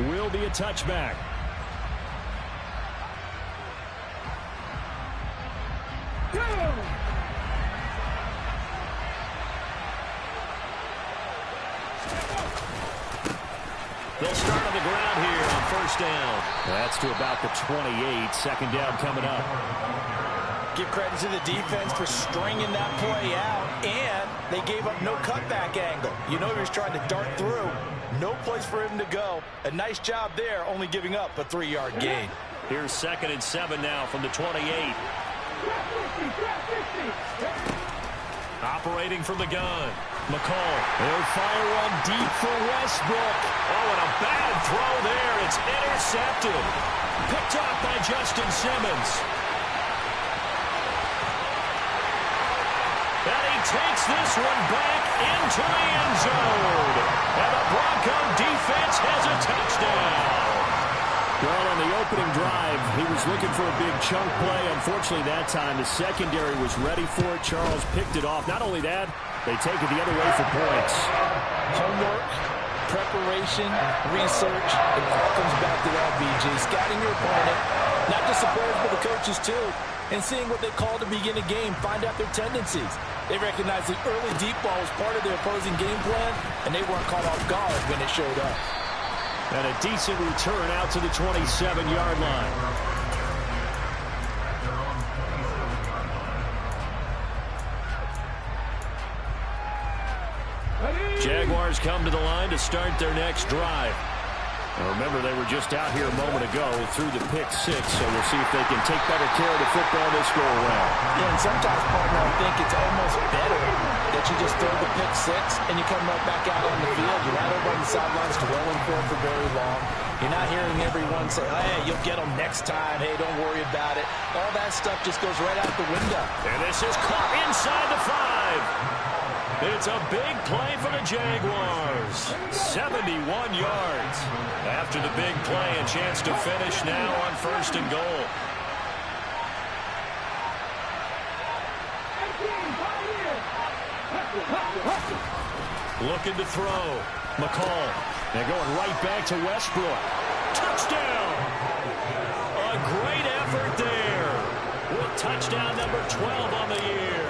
will be a touchback. They'll start on the ground here on first down. That's to about the 28. Second down coming up. Give credit to the defense for stringing that play out, and they gave up no cutback angle. You know he was trying to dart through. No place for him to go. A nice job there, only giving up a 3-yard gain. Here's 2nd and 7 now from the 28. Operating from the gun. McCall. They'll fire one deep for Westbrook. Oh, and a bad throw there. It's intercepted. Picked off by Justin Simmons. And he takes this one back into the end zone. And the Bronco defense has a touchdown. Well, on the opening drive, he was looking for a big chunk play. Unfortunately, that time, the secondary was ready for it. Charles picked it off. Not only that, they take it the other way for points. Homework, preparation, research, it all comes back to that, BG. Scouting your opponent, not just the players, but the coaches, too. And seeing what they call to begin a game, find out their tendencies. They recognized the early deep ball was part of their opposing game plan, and they weren't caught off guard when it showed up. And a decent return out to the 27-yard line. Jaguars come to the line to start their next drive. Now remember, they were just out here a moment ago through the pick 6, so we'll see if they can take better care of the football this go around. Yeah, and sometimes, partner, I think it's almost better that you just throw the pick 6 and you come right back out on the field. You're not over on the sidelines dwelling for it for very long. You're not hearing everyone say, hey, you'll get them next time. Hey, don't worry about it. All that stuff just goes right out the window. And this is caught inside the 5. It's a big play for the Jaguars. 71 yards. After the big play, a chance to finish now on 1st and goal. Looking to throw. McCall. They're going right back to Westbrook. Touchdown! A great effort there. With touchdown number 12 on the year.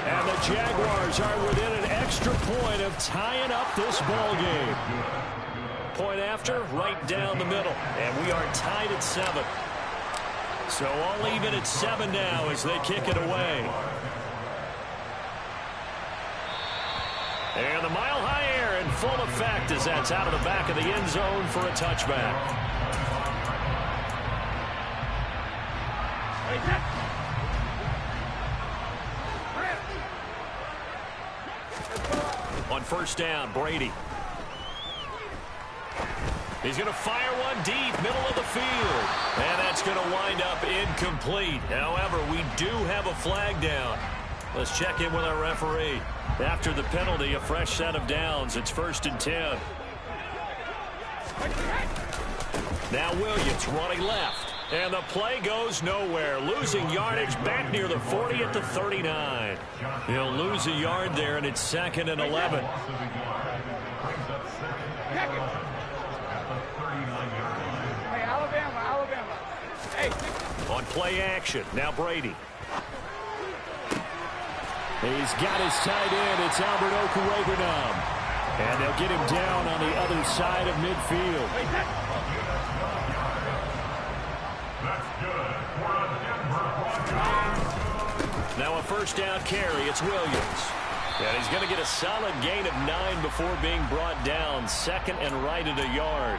And the Jaguars are within an extra point of tying up this ball game. Point after, right down the middle. And we are tied at 7. So all even at 7 now as they kick it away. And the mile-high air in full effect as that's out of the back of the end zone for a touchback. On first down, Brady. He's going to fire one deep, middle of the field. And that's going to wind up incomplete. However, we do have a flag down. Let's check in with our referee. After the penalty, a fresh set of downs. It's 1st and 10. Now Williams running left. And the play goes nowhere. Losing yardage back near the 40 at the 39. He'll lose a yard there, and it's 2nd and 11. On play action, now Brady. He's got his tight end. It's Albert Okwuegbunam. And they'll get him down on the other side of midfield. Now a first down carry. It's Williams. And he's going to get a solid gain of 9 before being brought down. 2nd and right at a yard.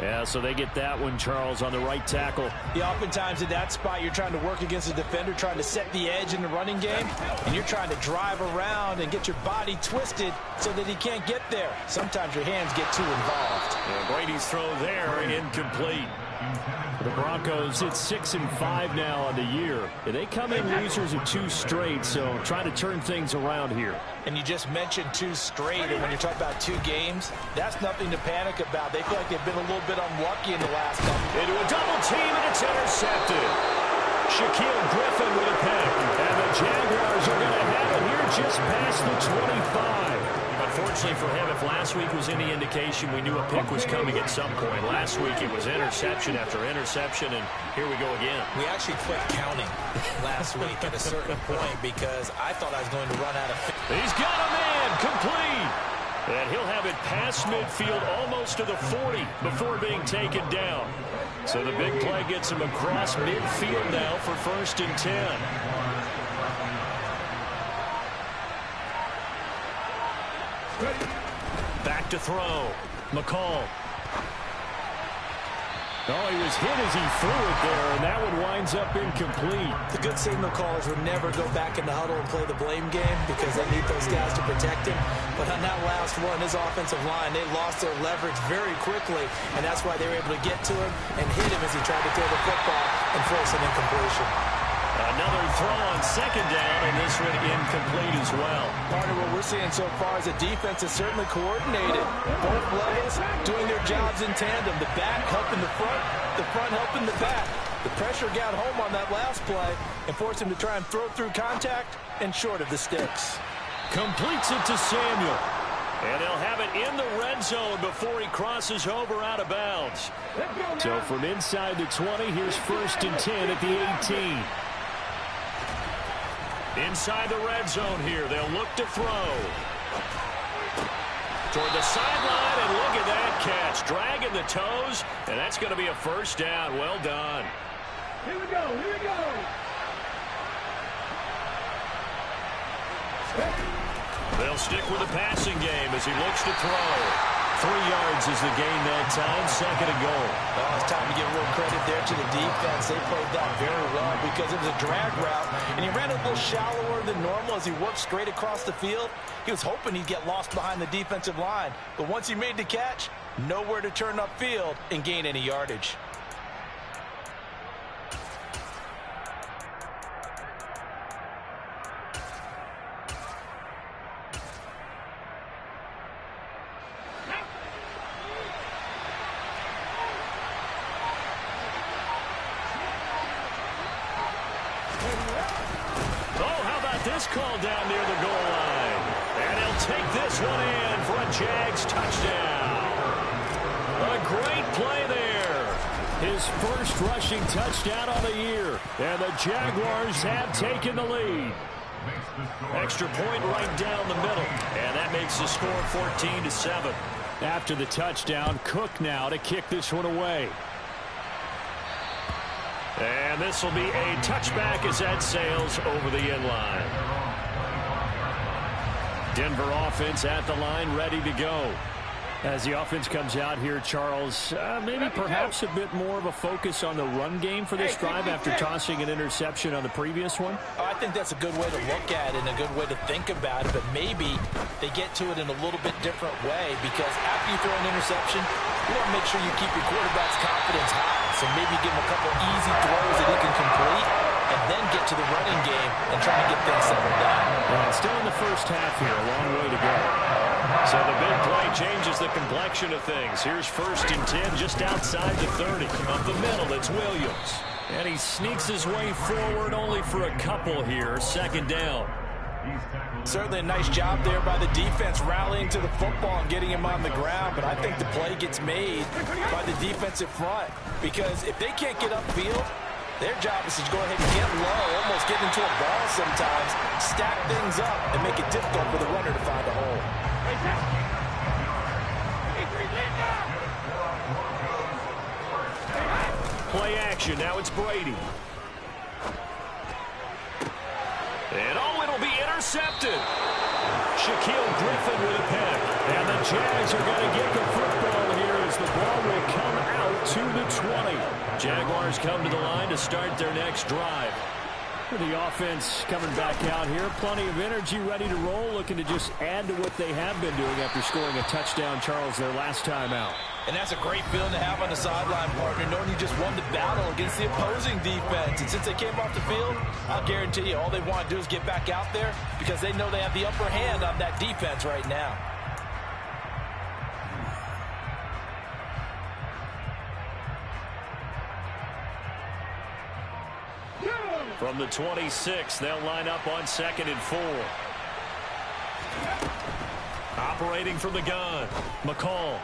Yeah, so they get that one, Charles, on the right tackle. Yeah, oftentimes in that spot, you're trying to work against a defender, trying to set the edge in the running game, and you're trying to drive around and get your body twisted so that he can't get there. Sometimes your hands get too involved. Yeah, Brady's throw there, incomplete. The Broncos, it's 6-5 now on the year. They come in losers of 2 straight, so trying to turn things around here. And you just mentioned 2 straight, and when you're talking about 2 games, that's nothing to panic about. They feel like they've been a little bit unlucky in the last couple. Into a double team, and it's intercepted. Shaquille Griffin with a pick. And the Jaguars are going to have it here just past the 25. Unfortunately for him, if last week was any indication, we knew a pick was coming at some point. Last week it was interception after interception, and here we go again. We actually quit counting last week at a certain point because I thought I was going to run out of... He's got a man, complete. And he'll have it past midfield almost to the 40 before being taken down. So the big play gets him across midfield now for 1st and 10. Back to throw. McCall. Oh, he was hit as he threw it there, and that one winds up incomplete. The good signal callers would never go back in the huddle and play the blame game because they need those guys to protect him. But on that last one, his offensive line, they lost their leverage very quickly, and that's why they were able to get to him and hit him as he tried to throw the football and force an incompletion. Another throw on 2nd down, and this one incomplete as well. Partner, what we're seeing so far is the defense is certainly coordinated. Both levels doing their jobs in tandem. The back helping the front helping the back. The pressure got home on that last play and forced him to try and throw through contact and short of the sticks. Completes it to Samuel. And they'll have it in the red zone before he crosses over out of bounds. So from inside the 20, here's 1st and 10 at the 18. Inside the red zone here, they'll look to throw. Toward the sideline, and look at that catch. Dragging the toes, and that's going to be a 1st down. Well done. Here we go, here we go. They'll stick with the passing game as he looks to throw. 3 yards is the gain that time, 2nd and goal. Well, it's time to give real credit there to the defense. They played that very well because it was a drag route, and he ran a little shallower than normal as he worked straight across the field. He was hoping he'd get lost behind the defensive line, but once he made the catch, nowhere to turn upfield and gain any yardage. This call down near the goal line. And he'll take this one in for a Jags touchdown. A great play there. His first rushing touchdown of the year. And the Jaguars have taken the lead. Extra point right down the middle. And that makes the score 14-7. After the touchdown, Cook now to kick this one away. And this will be a touchback as that sails over the end line. Denver offense at the line, ready to go. As the offense comes out here, Charles, maybe perhaps a bit more of a focus on the run game for this drive after tossing an interception on the previous one? I think that's a good way to look at it and a good way to think about it, but maybe they get to it in a little bit different way because after you throw an interception, you want to make sure you keep your quarterback's confidence high. So maybe give him a couple easy throws that he can complete and then get to the running game and try to get things settled down. Well, still in the first half here, a long way to go. So the big play changes the complexion of things. Here's 1st and 10 just outside the 30. Up the middle, it's Williams. And he sneaks his way forward only for a couple here. 2nd down. Certainly a nice job there by the defense rallying to the football and getting him on the ground. But I think the play gets made by the defensive front because if they can't get upfield, their job is to go ahead and get low, almost get into a ball sometimes, stack things up, and make it difficult for the runner to find a hole. Play action. Now it's Brady. And it'll be intercepted. Shaquille Griffin with a pick. And the Jags are going to get the football here as the ball will come out to the 20. Jaguars come to the line to start their next drive. The offense coming back out here. Plenty of energy, ready to roll, looking to just add to what they have been doing after scoring a touchdown, Charles, their last time out. And that's a great feeling to have on the sideline, partner, knowing you just won the battle against the opposing defense. And since they came off the field, I'll guarantee you all they want to do is get back out there because they know they have the upper hand on that defense right now. From the 26, they'll line up on 2nd and 4. Operating from the gun, McCall.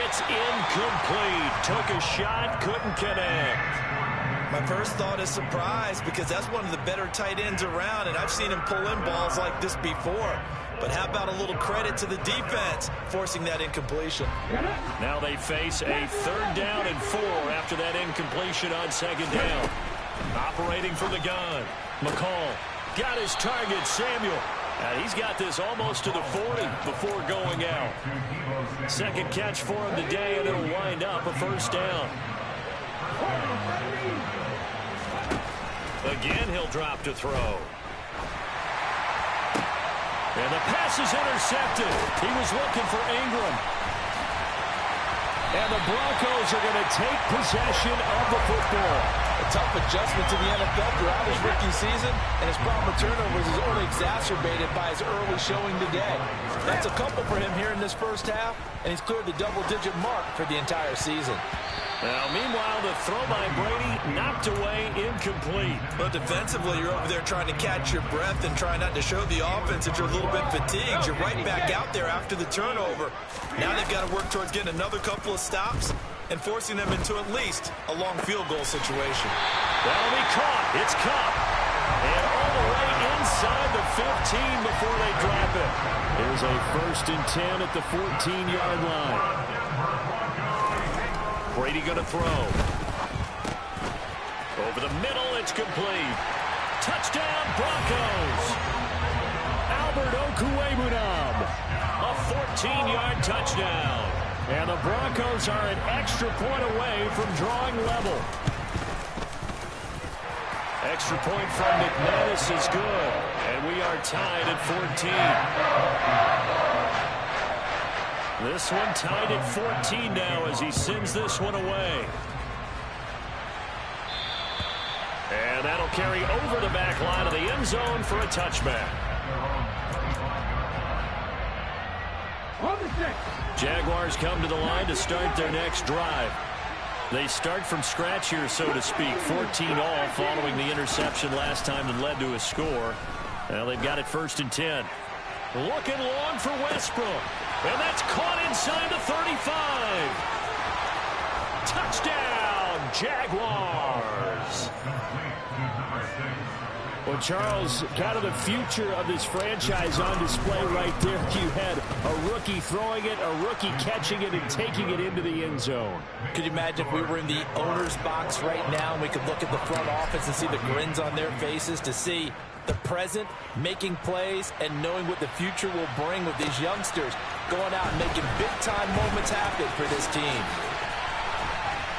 It's incomplete. Took a shot, couldn't connect. My first thought is surprise because that's one of the better tight ends around, and I've seen him pull in balls like this before. But how about a little credit to the defense forcing that incompletion? Now they face a 3rd down and 4 after that incompletion on 2nd down. Operating from the gun, McCall got his target, Samuel. And he's got this almost to the 40 before going out. 2nd catch for him today, and it'll wind up a 1st down. Again, he'll drop to throw. And the pass is intercepted. He was looking for Ingram. And the Broncos are going to take possession of the football. A tough adjustment to the NFL throughout his rookie season, and his problem with turnovers is only exacerbated by his early showing today. That's a couple for him here in this first half, and he's cleared the double-digit mark for the entire season. Now, meanwhile, the throw by Brady knocked away, incomplete. But defensively, you're over there trying to catch your breath and try not to show the offense that you're a little bit fatigued. You're right back out there after the turnover. Now they've got to work towards getting another couple of stops and forcing them into at least a long field goal situation. That'll be caught. It's caught. And all the way inside the 15 before they drop it. Here's a 1st and 10 at the 14-yard line. Brady going to throw. Over the middle, it's complete. Touchdown, Broncos. Albert Okwuegbunam. A 14-yard touchdown. And the Broncos are an extra point away from drawing level. Extra point from McManus is good. And we are tied at 14. This one tied at 14 now as he sends this one away. And that'll carry over the back line of the end zone for a touchback. Jaguars come to the line to start their next drive. They start from scratch here, so to speak. 14 all following the interception last time that led to a score. Well, they've got it 1st and 10. Looking long for Westbrook. And that's caught inside the 35. Touchdown, Jaguars. Well, Charles, kind of the future of this franchise on display right there. You had a rookie throwing it, a rookie catching it, and taking it into the end zone. Could you imagine if we were in the owner's box right now and we could look at the front office and see the grins on their faces, to see the present making plays and knowing what the future will bring with these youngsters going out and making big-time moments happen for this team.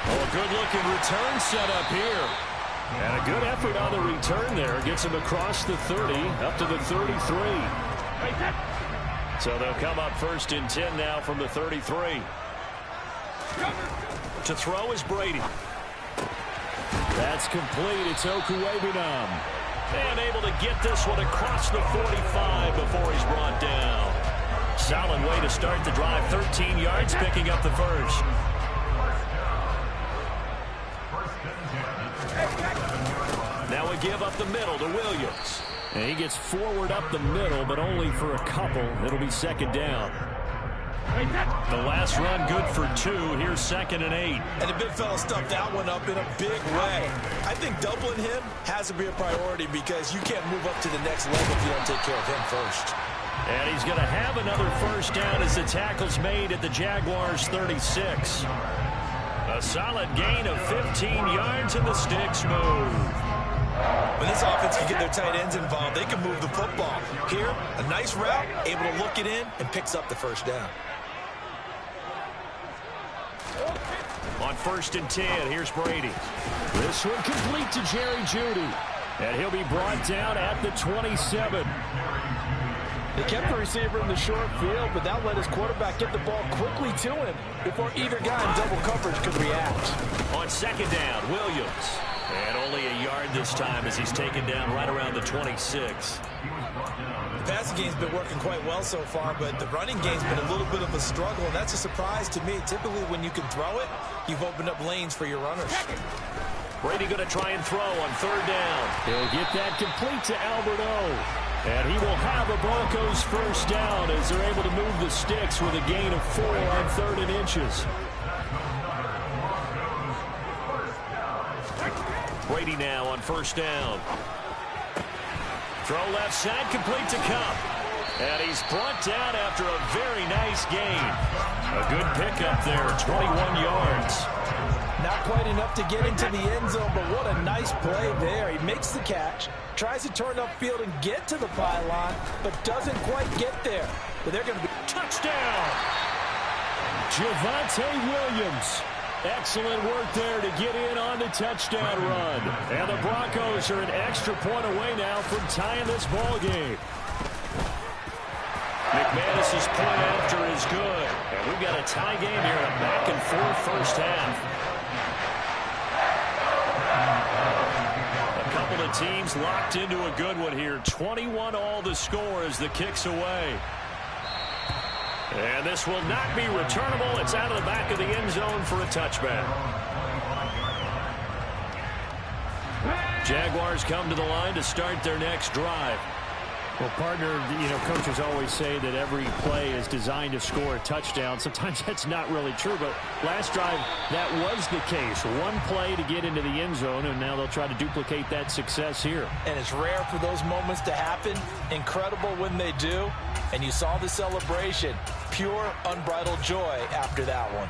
Oh, a good-looking return set up here. And a good effort on the return there. Gets him across the 30, up to the 33. So they'll come up 1st and 10 now from the 33. To throw is Brady. That's complete. It's Okwuegbunam. And able to get this one across the 45 before he's brought down. Solid way to start the drive. 13 yards, picking up the 1st. Now we give up the middle to Williams. And he gets forward up the middle, but only for a couple. It'll be 2nd down. The last run good for 2. Here's 2nd and 8. And the big fella stuffed that one up in a big way. I think doubling him has to be a priority because you can't move up to the next level if you don't take care of him first. And he's going to have another 1st down as the tackle's made at the Jaguars' 36. A solid gain of 15 yards and the sticks move. When this offense can get their tight ends involved, they can move the football. Here, a nice route, able to look it in, and picks up the 1st down. On 1st and 10, here's Brady. This one complete to Jerry Jeudy. And he'll be brought down at the 27. They kept the receiver in the short field, but that let his quarterback get the ball quickly to him before either guy in double coverage could react. On 2nd down, Williams. And only a yard this time as he's taken down right around the 26. The passing game's been working quite well so far, but the running game's been a little bit of a struggle, and that's a surprise to me. Typically, when you can throw it, you've opened up lanes for your runners. Brady going to try and throw on 3rd down. He'll get that complete to Albert O. And he will have a Broncos first down as they're able to move the sticks with a gain of 4 on 3rd and inches. Brady now on first down. Throw left side, complete to Cup. And he's brought down after a very nice gain. A good pickup there, 21 yards. Not quite enough to get into the end zone, but what a nice play there. He makes the catch, tries to turn upfield and get to the pylon, but doesn't quite get there. But they're going to be... Touchdown! Javonte Williams. Excellent work there to get in on the touchdown run. And the Broncos are an extra point away now from tying this ball game. McManus's point after is good. And we've got a tie game here, a back-and-forth first half. Teams locked into a good one here. 21 all the score as the kick's away. And this will not be returnable. It's out of the back of the end zone for a touchback. Jaguars come to the line to start their next drive. Well, partner, coaches always say that every play is designed to score a touchdown. Sometimes that's not really true, but last drive, that was the case. One play to get into the end zone, and now they'll try to duplicate that success here. And it's rare for those moments to happen. Incredible when they do. And you saw the celebration. Pure, unbridled joy after that one.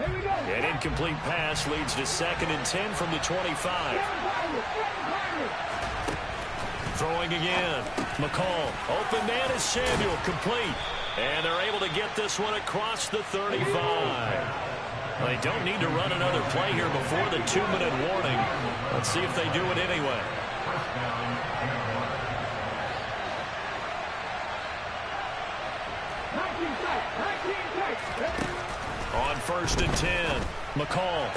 An incomplete pass leads to 2nd and 10 from the 25. Throwing again. McCall. Open man is Samuel. Complete. And they're able to get this one across the 35. They don't need to run another play here before the 2-minute warning. Let's see if they do it anyway. On 1st and 10, McCall.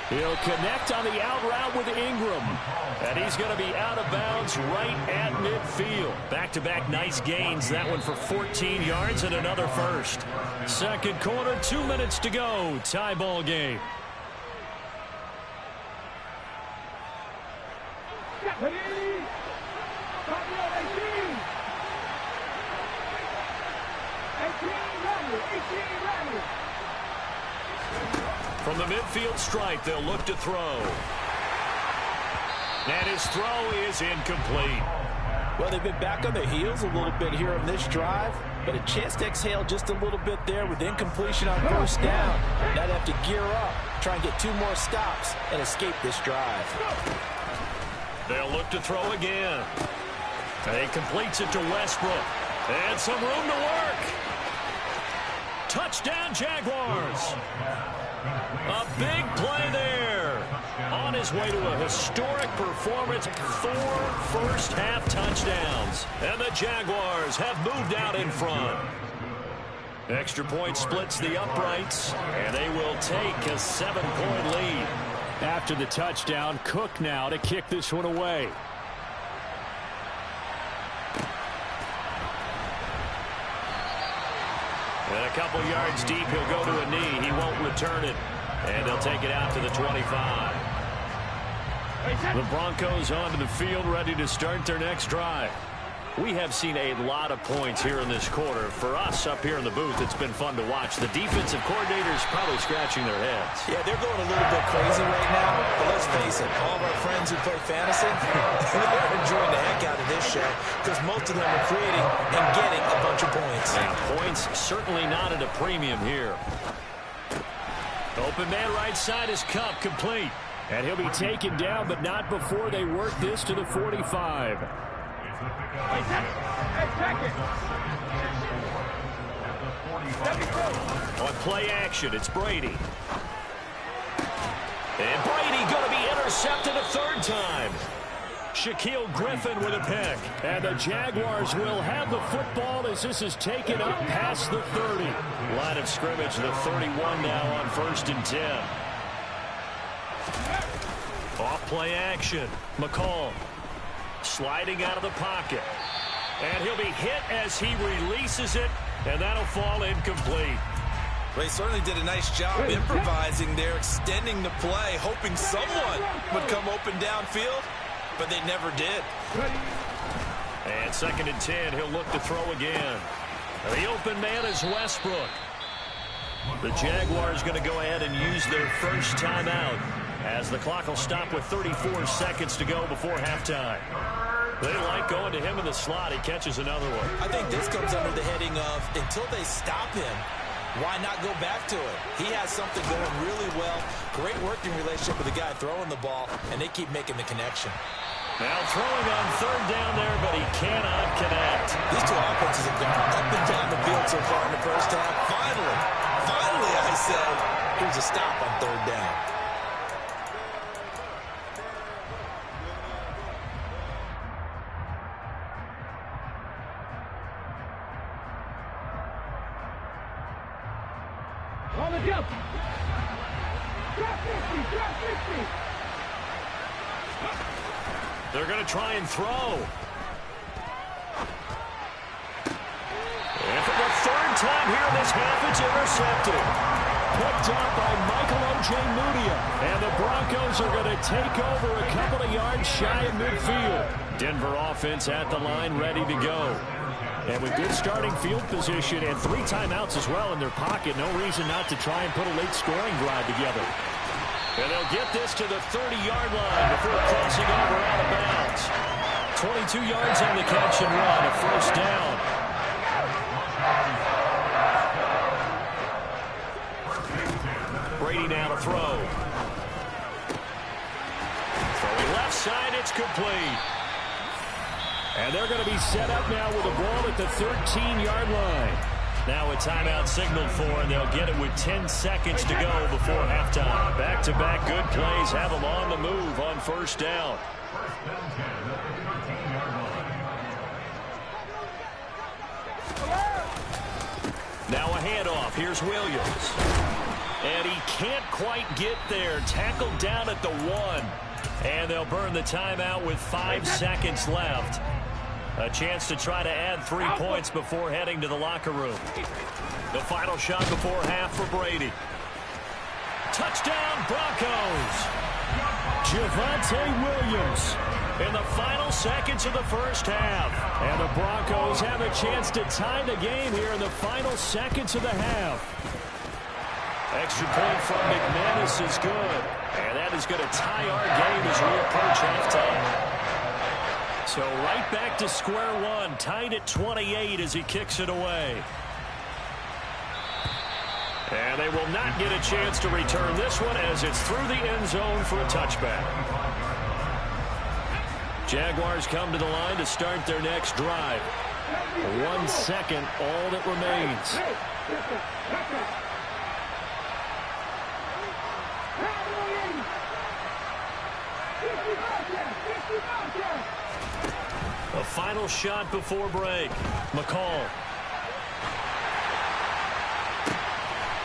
He'll connect on the out route with Ingram. And he's going to be out of bounds right at midfield. Back-to-back nice gains. That one for 14 yards and another first. Second quarter, 2 minutes to go. Tie ball game. From the midfield stripe, they'll look to throw. And his throw is incomplete. Well, they've been back on their heels a little bit here on this drive, but a chance to exhale just a little bit there with incompletion on first down. Now they have to gear up, try and get 2 more stops, and escape this drive. They'll look to throw again. He completes it to Westbrook. And some room to work. Touchdown, Jaguars. A big play there. On his way to a historic performance, 4 first-half touchdowns. And the Jaguars have moved out in front. Extra point splits the uprights, and they will take a 7-point lead. After the touchdown, Cook now to kick this one away. And a couple yards deep, he'll go to a knee. He won't return it. And they'll take it out to the 25. The Broncos onto the field, ready to start their next drive. We have seen a lot of points here in this quarter. For us up here in the booth, it's been fun to watch. The defensive coordinators probably scratching their heads. Yeah, they're going a little bit crazy right now. But let's face it, all of our friends who play fantasy, they're enjoying the heck out of this show because most of them are creating and getting a bunch of points. And points certainly not at a premium here. Open man right side is Cup, complete. And he'll be taken down, but not before they work this to the 45. On play action, it's Brady. And Brady going to be intercepted a 3rd time. Shaquille Griffin with a pick. And the Jaguars will have the football as this is taken up past the 30. Line of scrimmage, the 31 now on 1st and 10. Off play action. McCall sliding out of the pocket. And he'll be hit as he releases it, and that'll fall incomplete. Well, he certainly did a nice job improvising there, extending the play, hoping someone would come open downfield, but they never did. And 2nd and 10, he'll look to throw again. The open man is Westbrook. The Jaguars going to go ahead and use their first timeout as the clock will stop with 34 seconds to go before halftime. They like going to him in the slot. He catches another one. I think this comes under the heading of until they stop him, why not go back to it? He has something going really well. Great working relationship with the guy throwing the ball, and they keep making the connection. Now throwing on 3rd down there, but he cannot connect. These two offenses have gone up and down the field so far in the first half. Finally, I say, here's a stop on 3rd down. On the jump. Drop 50, drop 50. They're going to try and throw. And for the 3rd time here in this half, it's intercepted. Picked up by Michael O.J. Mudia. And the Broncos are going to take over a couple of yards shy of midfield. Denver offense at the line, ready to go. And with good starting field position and 3 timeouts as well in their pocket, no reason not to try and put a late scoring drive together. And they'll get this to the 30-yard line before crossing over out of bounds. 22 yards on the catch and run, a 1st down. Brady now to throw. Throwing left side, it's complete. And they're going to be set up now with the ball at the 13-yard line. Now a timeout signaled for, and they'll get it with 10 seconds to go before halftime. Back-to-back good plays have them on the move on 1st down. Now a handoff. Here's Williams. And he can't quite get there. Tackled down at the 1. And they'll burn the timeout with 5 seconds left. A chance to try to add 3 points before heading to the locker room. The final shot before half for Brady. Touchdown, Broncos. Javonte Williams in the final seconds of the first half. And the Broncos have a chance to tie the game here in the final seconds of the half. Extra point from McManus is good. And that is going to tie our game as we approach halftime. So right back to square one, tied at 28 as he kicks it away. And they will not get a chance to return this one as it's through the end zone for a touchback. Jaguars come to the line to start their next drive. 1 second, all that remains. A final shot before break. McCall.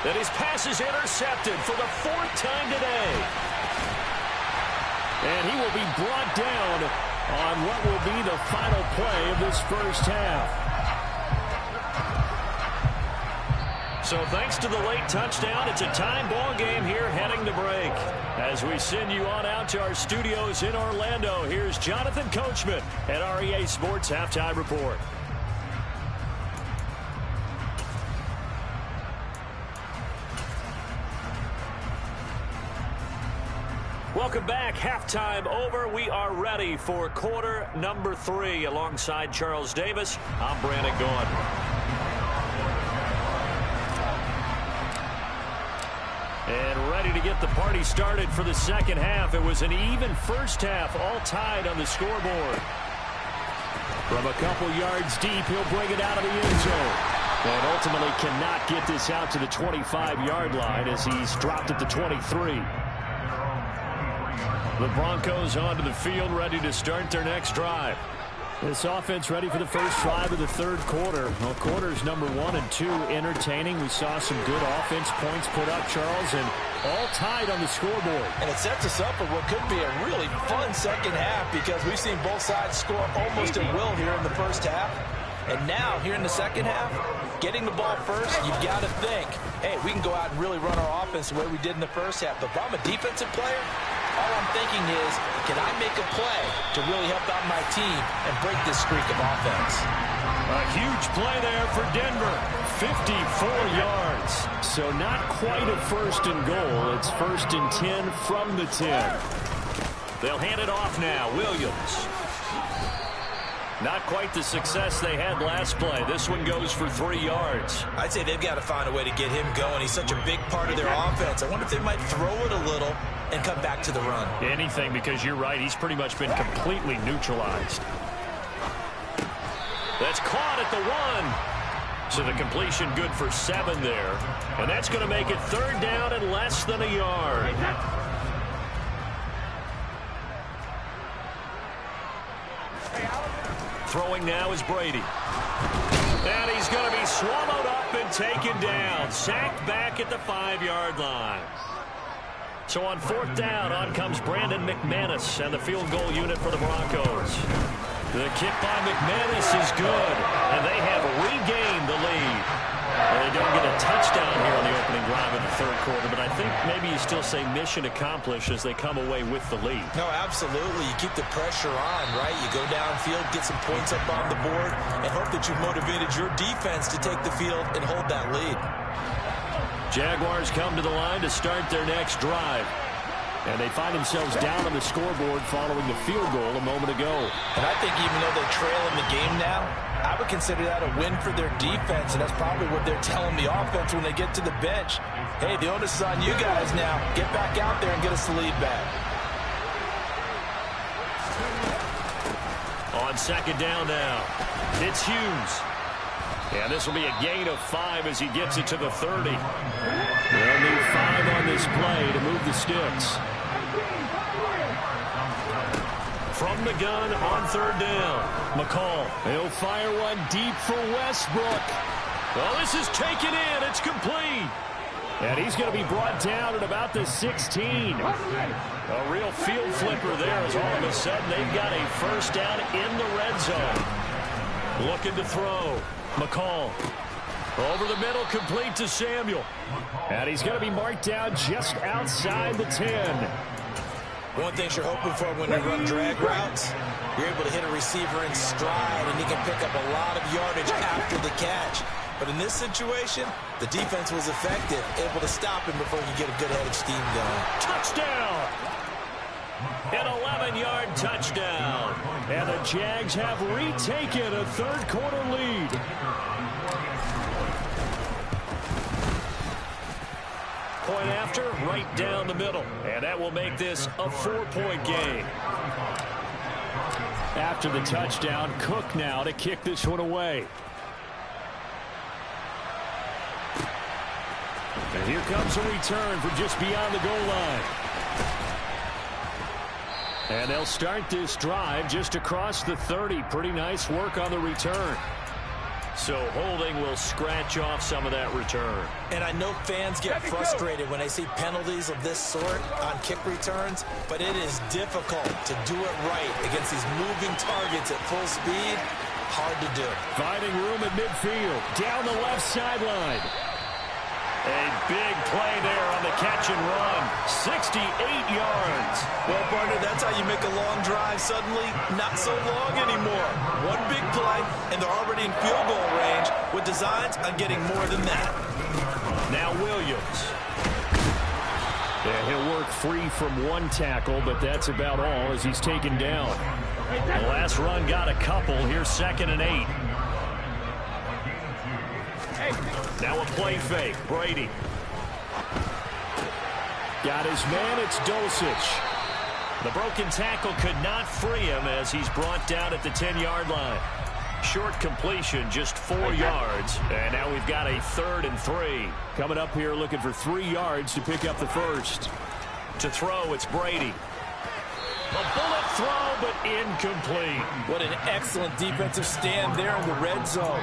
And his pass is intercepted for the 4th time today. And he will be brought down on what will be the final play of this first half. So thanks to the late touchdown, it's a time ball game here heading to break. As we send you on out to our studios in Orlando, here's Jonathan Coachman at REA Sports Halftime Report. Welcome back. Halftime over. We are ready for quarter number 3. Alongside Charles Davis, I'm Brandon Gaudin. And ready to get the party started for the second half. It was an even first half, all tied on the scoreboard. From a couple yards deep, he'll bring it out of the end zone. And ultimately cannot get this out to the 25-yard line as he's dropped at the 23. The Broncos onto the field, ready to start their next drive. This offense ready for the first drive of the third quarter. Well, quarters number 1 and 2 entertaining. We saw some good offense points put up, Charles, and all tied on the scoreboard. And it sets us up for what could be a really fun second half because we've seen both sides score almost at will here in the first half. And now, here in the second half, getting the ball first, you've got to think, hey, we can go out and really run our offense the way we did in the first half. But if I'm a defensive player, all I'm thinking is, can I make a play to really help out my team and break this streak of offense? A huge play there for Denver. 54 yards. So not quite a first and goal. It's first and 10 from the 10. They'll hand it off now. Williams. Not quite the success they had last play. This one goes for 3 yards. I'd say they've got to find a way to get him going. He's such a big part of their offense. I wonder if they might throw it a little and come back to the run. Anything, because you're right. He's pretty much been completely neutralized. That's caught at the 1. So the completion good for 7 there. And that's going to make it 3rd down and less than a yard. Throwing now is Brady. And he's going to be swallowed up and taken down. Sacked back at the 5-yard line. So on 4th down, on comes Brandon McManus and the field goal unit for the Broncos. The kick by McManus is good, and they have regained the lead. Well, they don't get a touchdown here on the opening drive in the 3rd quarter, but I think maybe you still say mission accomplished as they come away with the lead. No, absolutely. You keep the pressure on, right? You go downfield, get some points up on the board, and hope that you've motivated your defense to take the field and hold that lead. Jaguars come to the line to start their next drive. And they find themselves down on the scoreboard following the field goal a moment ago. And I think even though they trail in the game now, I would consider that a win for their defense, and that's probably what they're telling the offense when they get to the bench. Hey, the onus is on you guys now. Get back out there and get us the lead back. On 2nd down now, it's Hughes. And this will be a gain of 5 as he gets it to the 30. They'll need 5 on this play to move the sticks. From the gun on 3rd down, McCall. He'll fire one deep for Westbrook. Well, this is taken in. It's complete. And he's going to be brought down at about the 16. A real field flipper there as all of a sudden they've got a 1st down in the red zone. Looking to throw. McCall. Over the middle, complete to Samuel. And he's going to be marked down just outside the 10. One thing you're hoping for when you run drag routes, you're able to hit a receiver in stride, and he can pick up a lot of yardage after the catch. But in this situation, the defense was effective, able to stop him before he could get a good head of steam going. Touchdown! An 11-yard touchdown. And the Jags have retaken a 3rd quarter lead. Point after, right down the middle. And that will make this a 4-point game. After the touchdown, Cook now to kick this one away. And here comes a return from just beyond the goal line. And they'll start this drive just across the 30. Pretty nice work on the return. So holding will scratch off some of that return. And I know fans get frustrated when they see penalties of this sort on kick returns, but it is difficult to do it right against these moving targets at full speed. Hard to do. Finding room at midfield. Down the left sideline. A big play there on the catch and run. 68 yards. Well, partner, that's how you make a long drive suddenly not so long anymore. One big play, and they're already in field goal range with designs on getting more than that. Now Williams. Yeah, he'll work free from one tackle, but that's about all as he's taken down. The last run got a couple. Here's 2nd and 8. Now a play fake. Brady. Got his man. It's Dulcich. The broken tackle could not free him as he's brought down at the 10-yard line. Short completion, just 4 yards. And now we've got a 3rd and 3. Coming up here looking for 3 yards to pick up the first. To throw, it's Brady. A bullet throw, but incomplete. What an excellent defensive stand there in the red zone.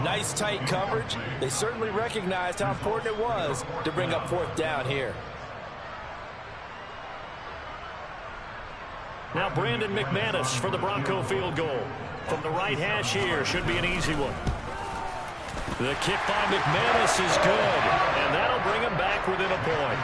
Nice tight coverage. They certainly recognized how important it was to bring up 4th down here. Now Brandon McManus for the Bronco field goal. From the right hash here, should be an easy one. The kick by McManus is good, and that'll bring him back within a point.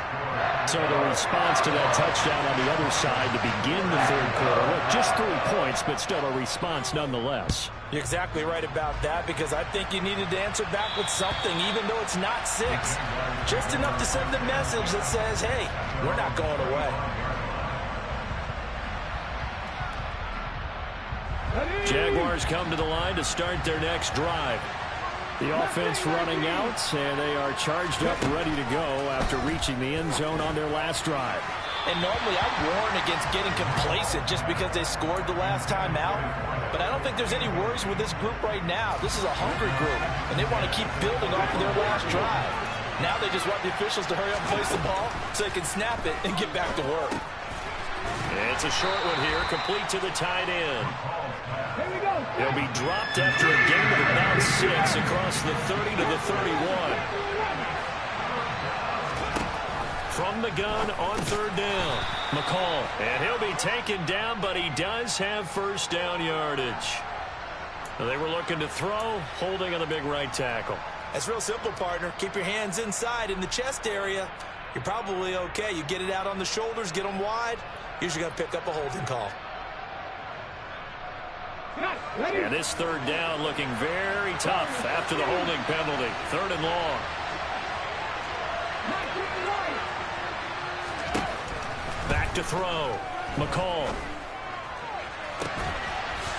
So the response to that touchdown on the other side to begin the third quarter. Look, just 3 points, but still a response nonetheless. You're exactly right about that, because I think you needed to answer back with something, even though it's not 6. Just enough to send a message that says, hey, we're not going away. Jaguars come to the line to start their next drive. The offense running out, and they are charged up, ready to go after reaching the end zone on their last drive. And normally I warn against getting complacent just because they scored the last time out. But I don't think there's any worries with this group right now. This is a hungry group, and they want to keep building off of their last drive. Now they just want the officials to hurry up and place the ball so they can snap it and get back to work. It's a short one here, complete to the tight end. Here we go. He'll be dropped after a gain of about 6 across the 30 to the 31. From the gun on third down, McCall. And he'll be taken down, but he does have first down yardage. They were looking to throw, holding on the big right tackle. That's real simple, partner. Keep your hands inside in the chest area. You're probably okay. You get it out on the shoulders, get them wide. Usually going to pick up a holding call. And this third down looking very tough after the holding penalty. Third and long. Back to throw. McCall.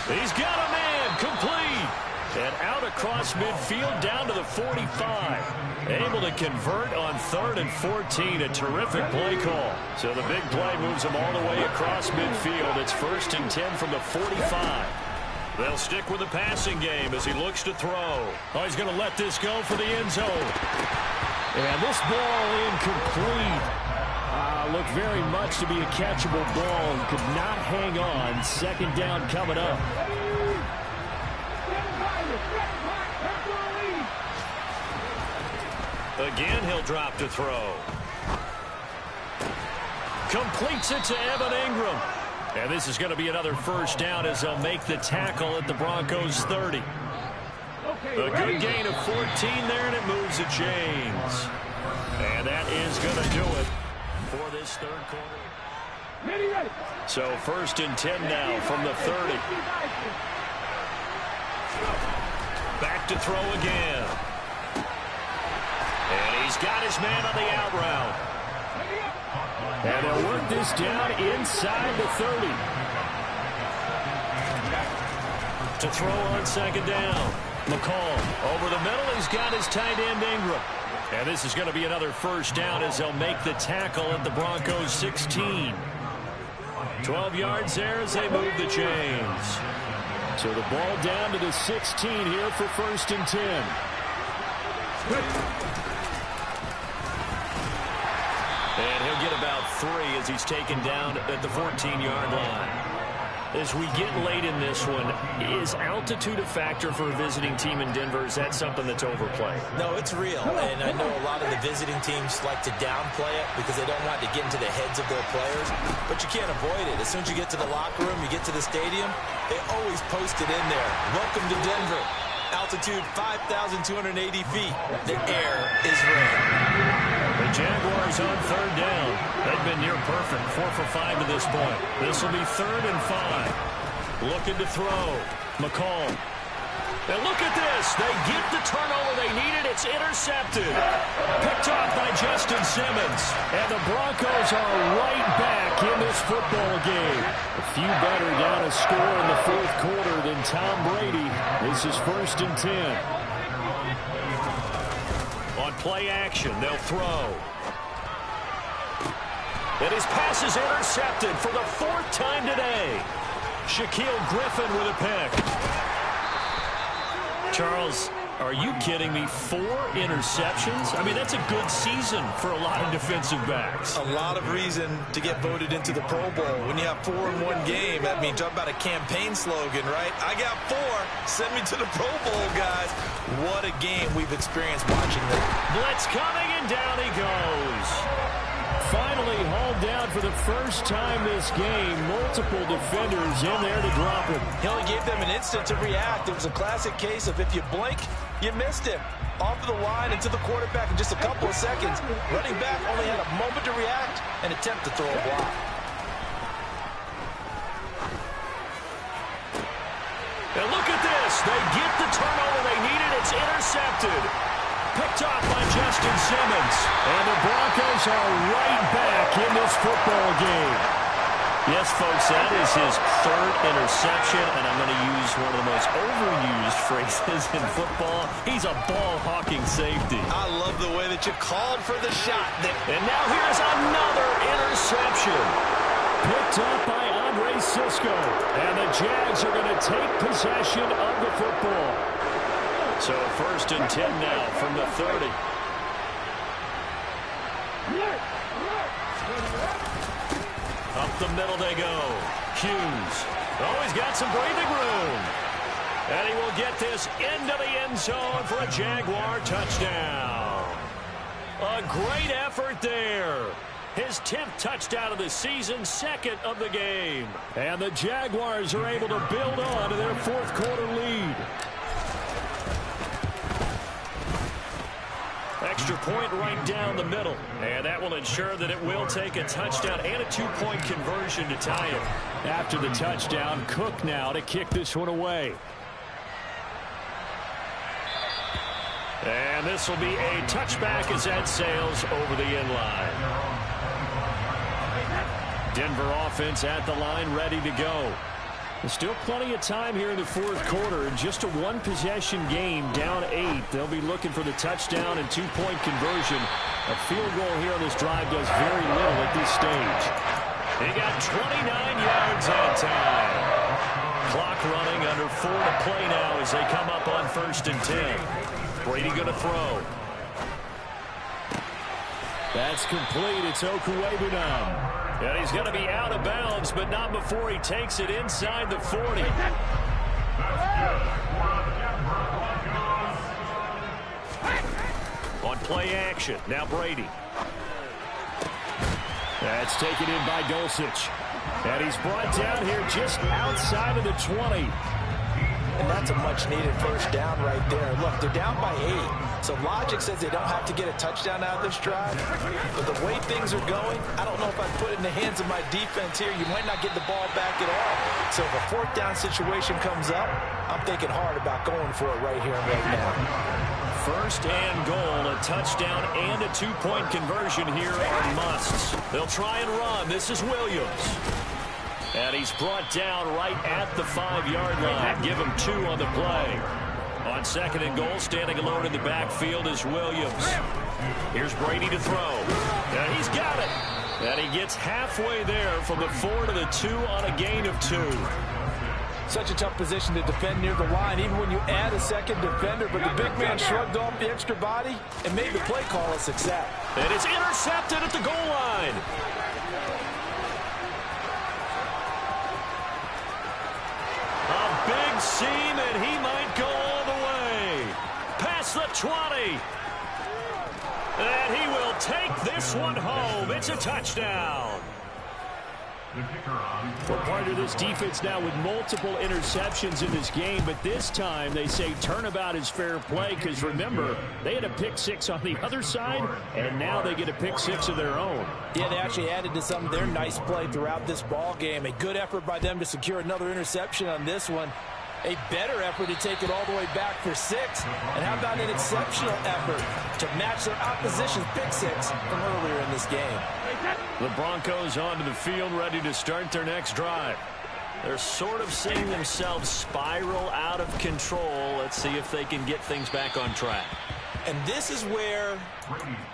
He's got a man. Complete. And out across midfield down to the 45. Able to convert on 3rd and 14. A terrific play call. So the big play moves him all the way across midfield. It's 1st and 10 from the 45. They'll stick with the passing game as he looks to throw. Oh, he's going to let this go for the end zone. And this ball incomplete. Looked very much to be a catchable ball and could not hang on. Second down coming up. Again, he'll drop to throw. Completes it to Evan Ingram. And this is going to be another first down as they'll make the tackle at the Broncos 30. A good gain of 14 there, and it moves the chains. And that is going to do it for this third quarter. So 1st and 10 now from the 30. Back to throw again. And he's got his man on the out route. And they'll work this down inside the 30. To throw on second down. McCall over the middle. He's got his tight end Ingram. And this is going to be another first down as they'll make the tackle at the Broncos 16. 12 yards there as they move the chains. So the ball down to the 16 here for 1st and 10. And he'll get about 3 as he's taken down at the 14-yard line. As we get late in this one, is altitude a factor for a visiting team in Denver? Is that something that's overplayed? No, it's real. And I know a lot of the visiting teams like to downplay it because they don't want to get into the heads of their players. But you can't avoid it. As soon as you get to the locker room, you get to the stadium, they always post it in there. Welcome to Denver. Altitude 5,280 feet. The air is red. The Jaguars on third down. They've been near perfect. 4 for 5 to this point. This will be 3rd and 5. Looking to throw. McCall. And look at this. They get the turnover they needed. It's intercepted. Picked off by Justin Simmons. And the Broncos are right back in this football game. A few better down a score in the 4th quarter than Tom Brady. This is 1st and 10. On play action, they'll throw. And his pass is intercepted for the 4th time today. Shaquille Griffin with a pick. Charles, are you kidding me? 4 interceptions? I mean, that's a good season for a lot of defensive backs. A lot of reason to get voted into the Pro Bowl. When you have 4 in one game, that means talk about a campaign slogan, right? I got 4. Send me to the Pro Bowl, guys. What a game we've experienced watching this. Blitz coming, and down he goes. finally hauled down for the first time this game. Multiple defenders in there to drop him. He only gave them an instant to react. It was a classic case of if you blink, you missed him. Off of the line into the quarterback in just a couple of seconds. Running back only had a moment to react and attempt to throw a block. And look at this. They get the turnover they needed. It's intercepted. Picked off by Justin Simmons. And the Broncos are right back in this football game. Yes, folks, that is his third interception, and I'm going to use one of the most overused phrases in football. He's a ball-hawking safety. I love the way that you called for the shot. And now here's another interception. Picked up by Andre Sisco. And the Jags are going to take possession of the football. So 1st and 10 now from the 30. Up the middle they go. Hughes. Oh, he's got some breathing room. And he will get this into the end zone for a Jaguar touchdown. A great effort there. His 10th touchdown of the season, 2nd of the game. And the Jaguars are able to build on to their 4th quarter lead. Extra point right down the middle. And that will ensure that it will take a touchdown and a 2-point conversion to tie it. After the touchdown, Cook now to kick this one away. And this will be a touchback as that sails over the end line. Denver offense at the line, ready to go. There's still plenty of time here in the 4th quarter. Just a one-possession game, down 8. They'll be looking for the touchdown and 2-point conversion. A field goal here on this drive does very little at this stage. He got 29 yards that time. Clock running, under 4 to play now as they come up on 1st and 10. Brady going to throw. That's complete. It's Okuwebunam. And he's going to be out of bounds, but not before he takes it inside the 40. On play action, now Brady. That's taken in by Dulcich. And he's brought down here just outside of the 20. And that's a much-needed first down right there. Look, they're down by 8. So logic says they don't have to get a touchdown out of this drive. But the way things are going, I don't know if I'd put it in the hands of my defense here. You might not get the ball back at all. So if a 4th down situation comes up, I'm thinking hard about going for it right here and right now. 1st and goal, a touchdown and a 2-point conversion here are musts. They'll try and run. This is Williams. And he's brought down right at the 5-yard line. Give him 2 on the play. On 2nd and goal, standing alone in the backfield is Williams. Here's Brady to throw. And he's got it. And he gets halfway there from the 4 to the 2 on a gain of 2. Such a tough position to defend near the line, even when you add a 2nd defender. But the big man shrugged off the extra body and made the play call a success. And it's intercepted at the goal line. A big seam, and he might go all the way. Past the 20. And he will take this one home. It's a touchdown. Well, part of this defense now with multiple interceptions in this game, but this time they say turnabout is fair play because, remember, they had a pick 6 on the other side, and now they get a pick 6 of their own. Yeah, they actually added to some of their nice play throughout this ball game. A good effort by them to secure another interception on this one. A better effort to take it all the way back for 6. And how about an exceptional effort to match their opposition's pick 6 from earlier in this game. The Broncos onto the field, ready to start their next drive. They're sort of seeing themselves spiral out of control. Let's see if they can get things back on track. And this is where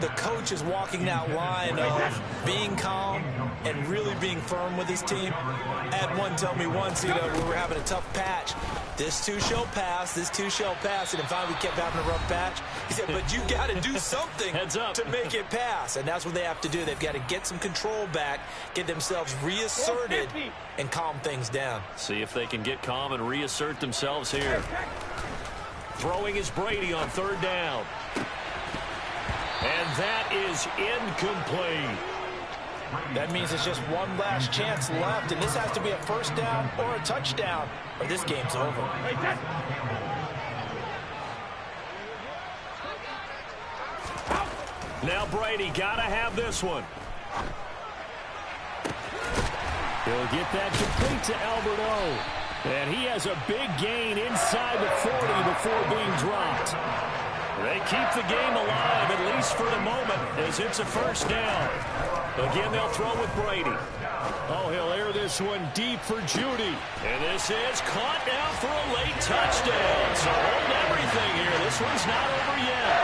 the coach is walking that line of being calm and really being firm with his team. I had one tell me once, we were having a tough patch. This too shall pass, this too shall pass. And finally we kept having a rough patch. He said, but you got to do something to make it pass. And that's what they have to do. They've got to get some control back, get themselves reasserted, and calm things down. See if they can get calm and reassert themselves here. Throwing is Brady on 3rd down. And that is incomplete. That means it's just one last chance left, and this has to be a first down or a touchdown, or this game's over. Now Brady got to have this one. He'll get that complete to Alberto. And he has a big gain inside the 40 before being dropped. They keep the game alive, at least for the moment, as it's a first down. Again, they'll throw with Brady. Oh, he'll air this one deep for Judy. And this is caught now for a late touchdown. So hold everything here. This one's not over yet.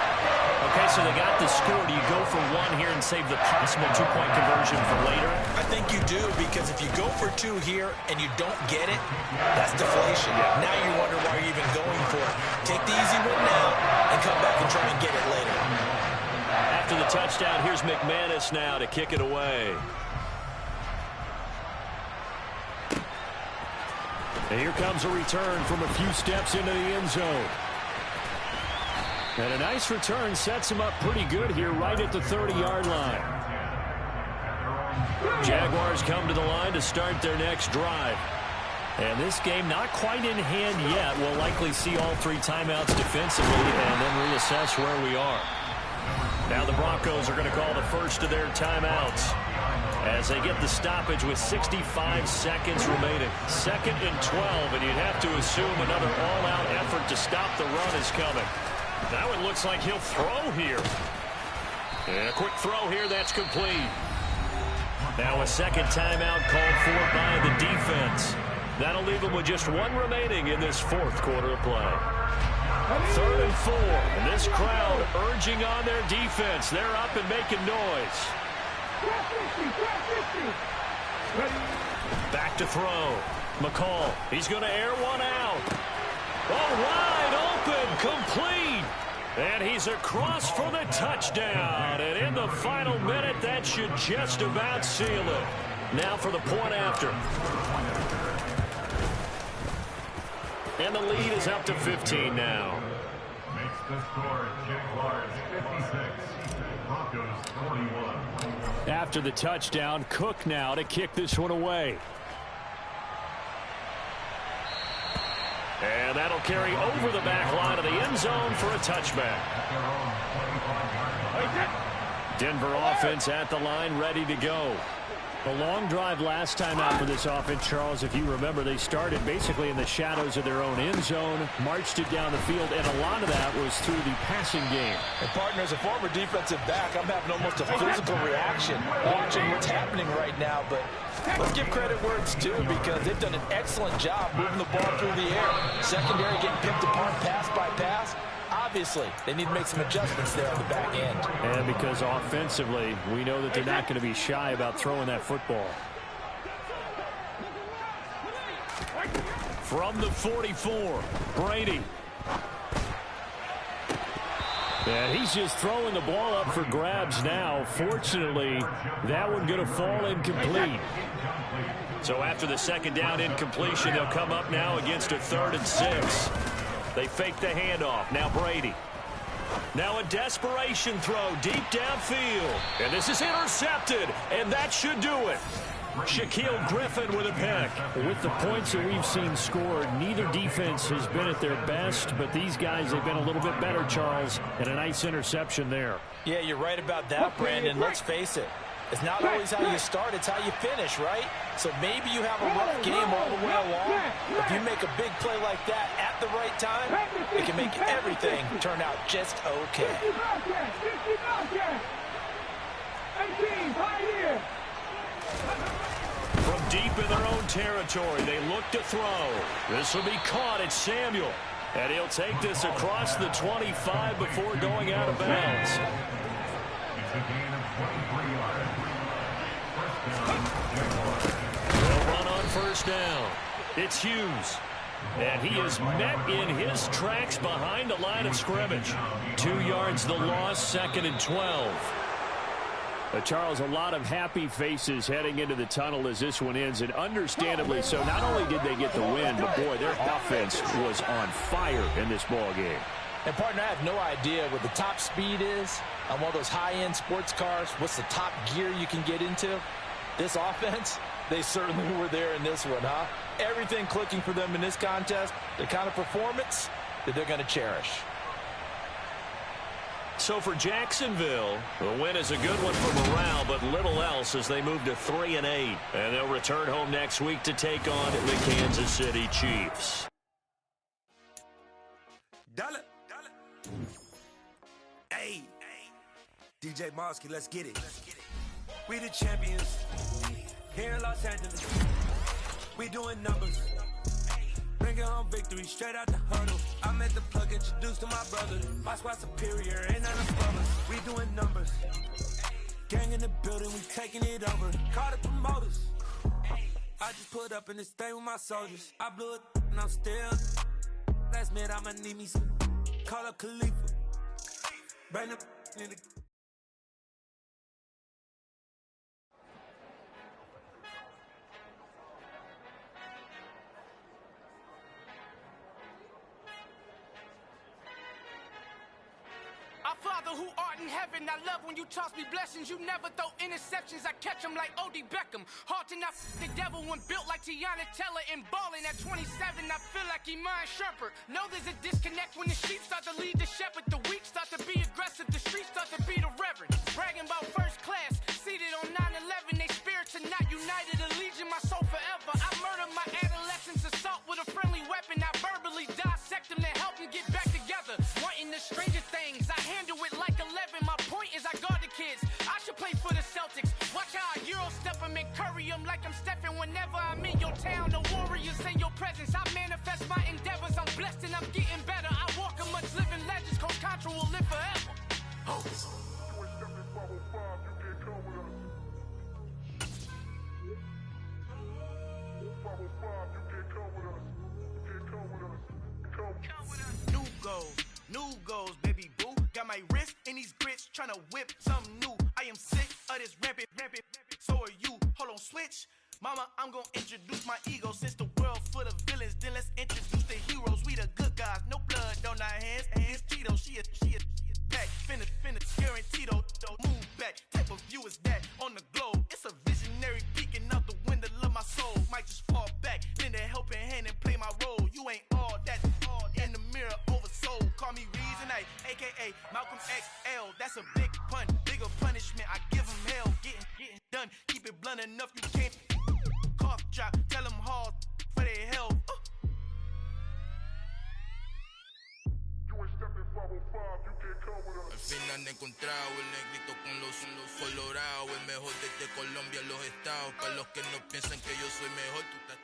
Okay, so they got the score. Do you go for one here and save the possible two-point conversion for later? I think you do, because if you go for two here and you don't get it, that's deflation. Now you wonder why you're even going for it. Take the easy win now and come back and try and get it later. After the touchdown, here's McManus now to kick it away. And here comes a return from a few steps into the end zone. And a nice return sets him up pretty good here right at the 30-yard line. Jaguars come to the line to start their next drive. And this game not quite in hand yet. We'll likely see all three timeouts defensively and then reassess where we are. Now the Broncos are going to call the first of their timeouts as they get the stoppage with 65 seconds remaining. 2nd and 12, and you'd have to assume another all-out effort to stop the run is coming. Now it looks like he'll throw here. And a quick throw here, that's complete. Now a second timeout called for by the defense. That'll leave them with just one remaining in this fourth quarter of play. 3rd and 4, and this crowd urging on their defense. They're up and making noise. Back to throw. McCall, he's going to air one out. Oh, wide open, complete. And he's across for the touchdown. And in the final minute, that should just about seal it. Now for the point after. And the lead is up to 15 now. Makes the score Jaguars 56, Broncos 41. After the touchdown, Cook now to kick this one away. And that'll carry over the back line of the end zone for a touchback. Denver offense at the line, ready to go. A long drive last time out for this offense, Charles. If you remember, they started basically in the shadows of their own end zone, marched it down the field, and a lot of that was through the passing game. And partner, as a former defensive back, I'm having almost a physical reaction watching what's happening right now. But let's give credit where it's due, because they've done an excellent job moving the ball through the air. Secondary getting picked apart pass by pass. Obviously, they need to make some adjustments there on the back end. And because offensively, we know that they're not going to be shy about throwing that football. From the 44, Brady. And he's just throwing the ball up for grabs now. Fortunately, that one going to fall incomplete. So after the second down incompletion, they'll come up now against a 3rd and 6. They fake the handoff. Now Brady. Now a desperation throw deep downfield. And this is intercepted. And that should do it. Shaquille Griffin with a pick. With the points that we've seen scored, neither defense has been at their best, but these guys have been a little bit better, Charles, and a nice interception there. Yeah, you're right about that, Brandon. Let's face it. It's not always how you start, it's how you finish, right? So maybe you have a rough game all the way along. If you make a big play like that at the right time, it can make everything turn out just okay. From deep in their own territory, they look to throw. This will be caught at Samuel. And he'll take this across the 25 before going out of bounds. It's a gain of 23 yards. They'll run on first down. It's Hughes. And he is met in his tracks behind the line of scrimmage. 2 yards the loss, 2nd and 12. Charles, a lot of happy faces heading into the tunnel as this one ends, and understandably so. Not only did they get the win, but boy, their offense was on fire in this ball game. And partner, I have no idea what the top speed is. on one of those high-end sports cars, what's the top gear you can get into? This offense, they certainly were there in this one, huh? Everything clicking for them in this contest, the kind of performance that they're going to cherish. So for Jacksonville, the win is a good one for morale, but little else as they move to 3-8. And they'll return home next week to take on the Kansas City Chiefs. Dollar. Hey, DJ Mosky, let's get it. We the champions here in Los Angeles. We doing numbers. Bringing home victory straight out the huddle. I met the plug, introduced to my brother. My squad superior, ain't none of us. We doing numbers. Gang in the building, we taking it over. Call the promoters. I just put up in this thing with my soldiers. I blew it and I'm still. Last minute I'ma need me some. Call up Khalifa. Bring the in the. Our Father who art in heaven, I love when you toss me blessings. You never throw interceptions, I catch them like O.D. Beckham. Hard to not the devil when built like Tiana Teller and balling at 27. I feel like Iman Shumpert. Know there's a disconnect when the sheep start to lead the shepherd. The weak start to be aggressive, the streets start to be the reverend. Bragging about first class, seated on 9/11. They spirits are not united, a legion, my soul forever. I murdered my adolescence, assault with a friendly weapon. I verbally dissect them to help them get back together. Wanting the stranger things, I handle it like 11. My point is I guard the kids. I should play for the Celtics. Watch how I Euro step them and curry them like I'm stepping. Whenever I'm in your town, the Warriors in your presence. I manifest my endeavors. I'm blessed and I'm getting better. I walk amongst living legends. Coach Contra will live forever. New goals, baby boo. Got my wrist in these grits, tryna whip something new. I am sick of this rampant. So are you. Hold on, switch. Mama, I'm gonna introduce my ego. Since the world full of villains, then let's introduce the heroes. We the good guys, no blood on our hands. Hands Tito, she a back. Finna, guaranteed. Move back. Type of view is that on the globe? It's a visionary peeking out the window of my soul. Might just fall back, lend a helping hand and play my role. You ain't all that. In the mirror, oversold. Call me Reason A, a.k.a. Malcolm XL. That's a big pun, bigger punishment. I give him hell, getting done. Keep it blunt enough, you can't. Cough drop, tell them hard for their health. Al fin han encontrado el negrito con los colorados, el mejor desde Colombia, los estados. Para los que no piensan que yo soy mejor, tú estás.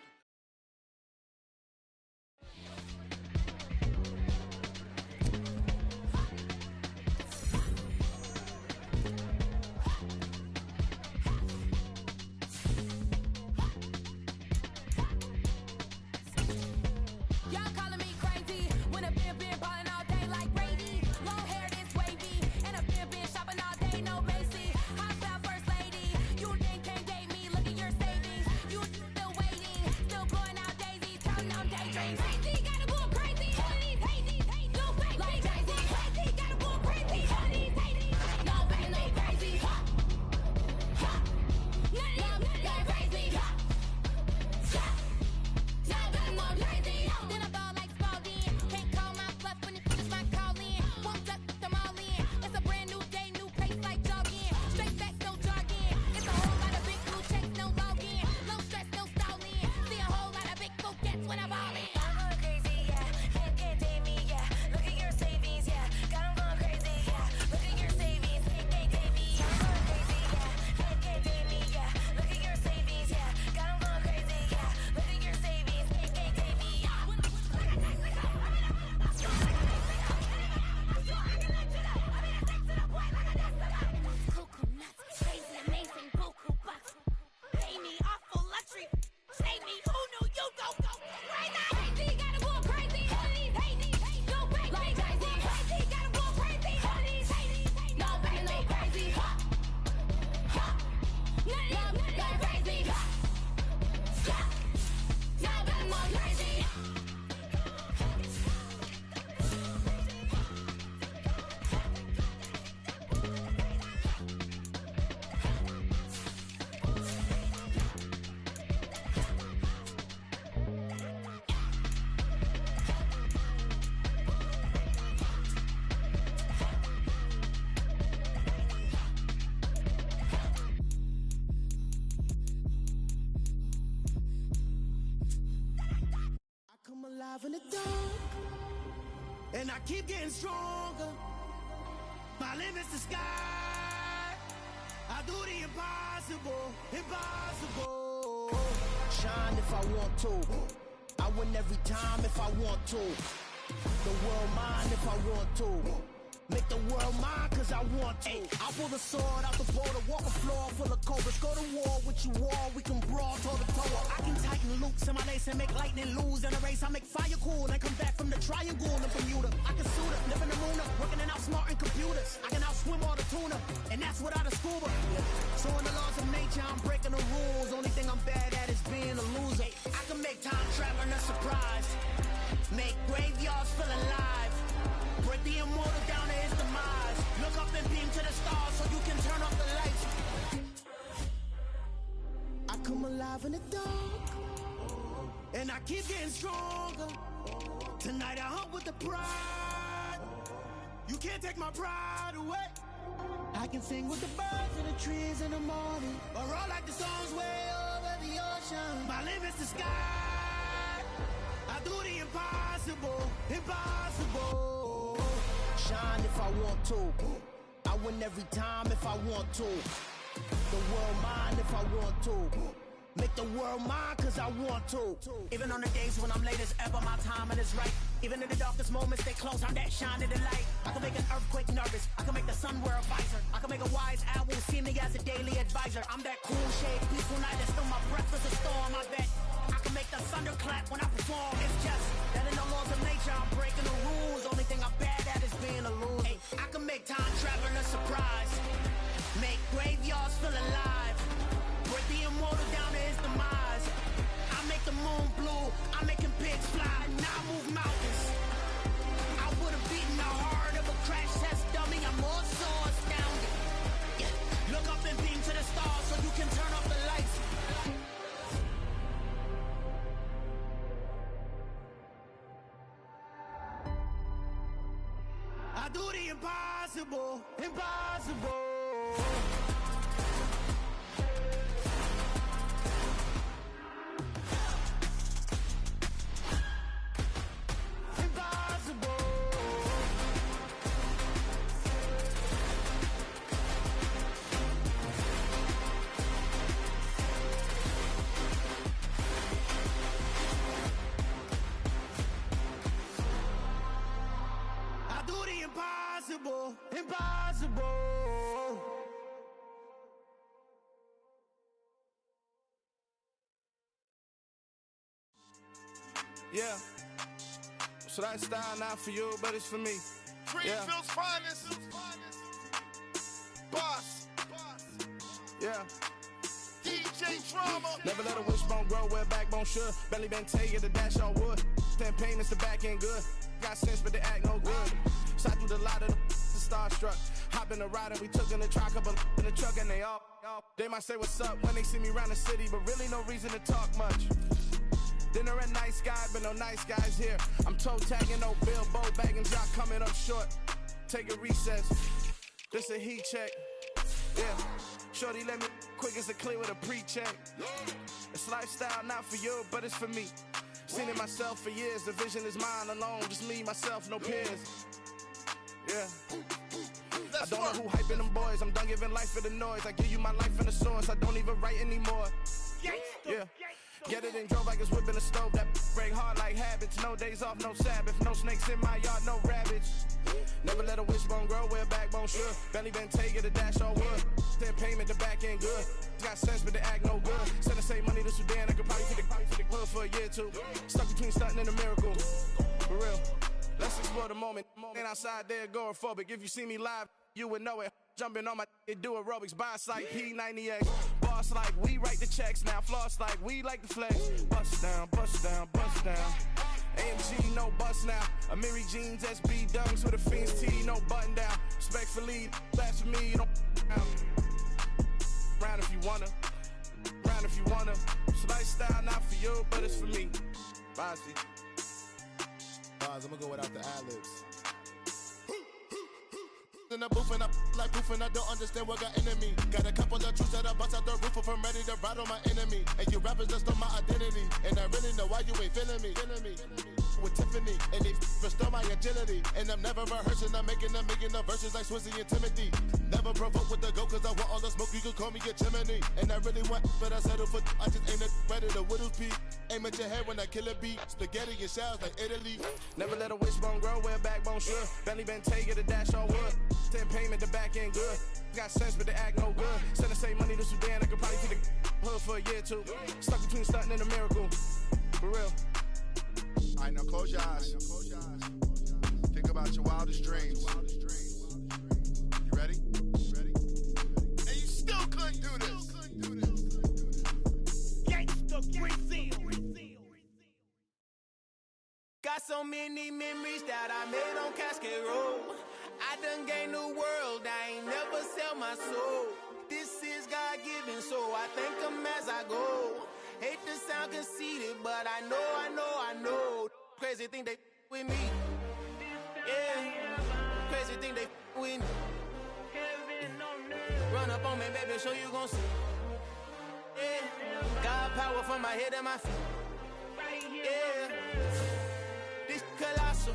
alive in the dark, and I keep getting stronger. My limit's the sky. I do the impossible, impossible. Shine if I want to. I win every time if I want to. The world mine if I want to. Make the world mine cause I want to. I pull the sword out the border, walk a floor full of cobras. Go to war with you all, we can brawl toe to toe. I can tighten loops in my lace and make lightning lose in a race. I make fire cool and come back from the triangle in Bermuda. I can suit up, live in the moon up, working and outsmarting computers. I can outswim all the tuna, and that's without a scuba. So in the laws of nature, I'm breaking the rules. Only thing I'm bad at is being a loser. I can make time traveling a surprise, make graveyards feel alive, break the immortal down to his demise. Look up and beam to the stars so you can turn off the lights. I come alive in the dark, and I keep getting stronger. Tonight I hunt with the pride. You can't take my pride away. I can sing with the birds and the trees in the morning, or roll like the songs way over the ocean. My limit's the sky. I do the impossible, impossible. Shine if I want to. I win every time if I want to. The world mine if I want to. Make the world mine cause I want to. Even on the days when I'm late as ever, my timing is right. Even in the darkest moments, stay close, I'm that shine of the light. I can make an earthquake nervous, I can make the sun wear a visor. I can make a wise owl see me as a daily advisor. I'm that cool shade, peaceful night, and still my breath is a storm. I bet I can make the thunder clap when I perform. It's just that in the laws of nature, I'm breaking the rules. Only thing I'm bad at is being a loser. Hey, I can make time traveling a surprise, make graveyards feel alive, break the immortal down to his demise. I make the moon blue, I'm making pigs fly, now I move mountains. I would've beaten the heart of a crash test dummy. I'm more so astounded. Yeah. Look up and beam to the stars so you can turn off the lights. I do the impossible, impossible. Impossible, impossible. Yeah. So that style not for you, but it's for me. Greenfield's finest. Boss. Yeah. DJ Drama. Never let a wishbone grow where backbone should. Belly been taking the dash on wood. 10 payments, the back end good. Got sense, but they act no good. Shot through the lot of the starstruck. Hop in the ride and we took in the truck, couple in the truck, and they all. They might say what's up when they see me around the city, but really no reason to talk much. Dinner at nice guy, but no nice guys here. I'm toe tagging, no bill, bow bagging, jock coming up short. Take a recess. This a heat check. Yeah. Shorty let me quick as a clear with a pre-check. It's lifestyle not for you, but it's for me. Seen it myself for years. The vision is mine alone. Just me, myself, no peers. Yeah. I don't know who hyping them boys. I'm done giving life for the noise. I give you my life in the source. I don't even write anymore. Yeah. Get it and drove like it's whipping a stove. That break hard like habits. No days off, no Sabbath. No snakes in my yard, no rabbits. Never let a wishbone grow where backbone should. Belly been taking the dash on wood. 10 payment, the back end good. Got sense, but they act no good. Send the same money to Sudan. I could probably take the hood for a year or two. Stuck between stunting and a miracle. For real. Let's explore the moment. Ain't outside there agoraphobic. If you see me live, you would know it. Jumping on my do aerobics. Boss like P90X. Boss like we write the checks now. Floss like we like the flex. Bust down, bust down, bust down. AMG, no bust now. Amiri jeans, SB dunks with a Fiends T, no button down. Respectfully, that's for me, you don't round if you wanna. Round if you wanna. It's lifestyle not for you, but it's for me. Bossy. I'm gonna go without the ad-libs. In the booth and I like proof and I don't understand what got into me. Got a couple of truths that I bust out the roof if I'm ready to ride on my enemy. And you rappers just know my identity, and I really know why you ain't feeling me. agility. And I'm never rehearsing, I'm making a million of verses like Swizzy and Timothy. Never provoke with the go, cause I want all the smoke, you can call me a chimney. And I really want, but I settle for, I just ain't ready to whittles peak. Aim at your head when I kill a beat. Spaghetti and shells like Italy. Never let a wishbone grow where a backbone should. Belly been take it a dash on wood. 10 payment, the back end good. Got sense, but they act no good. Send the same money to Sudan, I could probably see the hood for a year or two. Stuck between stunting and a miracle. For real. Alright, now close your eyes. Think about your wildest dreams. You ready? And you still couldn't do this. Gangsta Brazil. Got so many memories that I made on Cascade Road. I done gained the world, I ain't never sell my soul. This is God-given, so I thank him as I go. Hate to sound conceited, but I know. Crazy thing they with me. Yeah, crazy thing they with me. Run up on me, baby, show you gon' see. Yeah, God power from my head and my feet. Yeah, this colossal.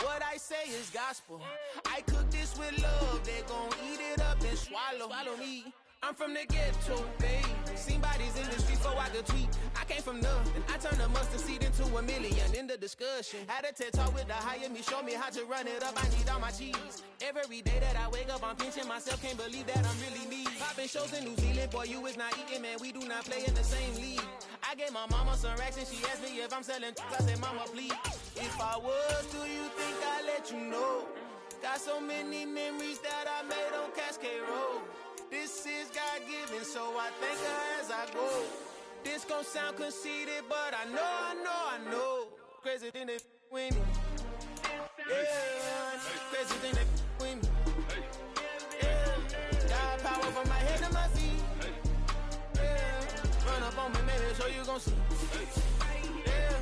What I say is gospel. I cook this with love, they gon' eat it up and swallow me. I'm from the ghetto, babe. Seen bodies in the streets so I could tweet. I came from nothing. I turned a mustard seed into a million in the discussion. Had a TED talk with the higher me, show me how to run it up. I need all my cheese. Every day that I wake up, I'm pinching myself. Can't believe that I'm really me. Popping shows in New Zealand, boy, you is not eating, man. We do not play in the same league. I gave my mama some racks and she asked me if I'm selling. I said, mama, please. If I was, do you think I'd let you know? Got so many memories that I made on Cascade Road. This is God-given, so I thank her as I go. This gon' sound conceited, but I know. Crazy thing they with me. Yeah, crazy thing they with me. Yeah, God power from my head to my feet. Yeah, run up on me, maybe so you gon' see. Yeah.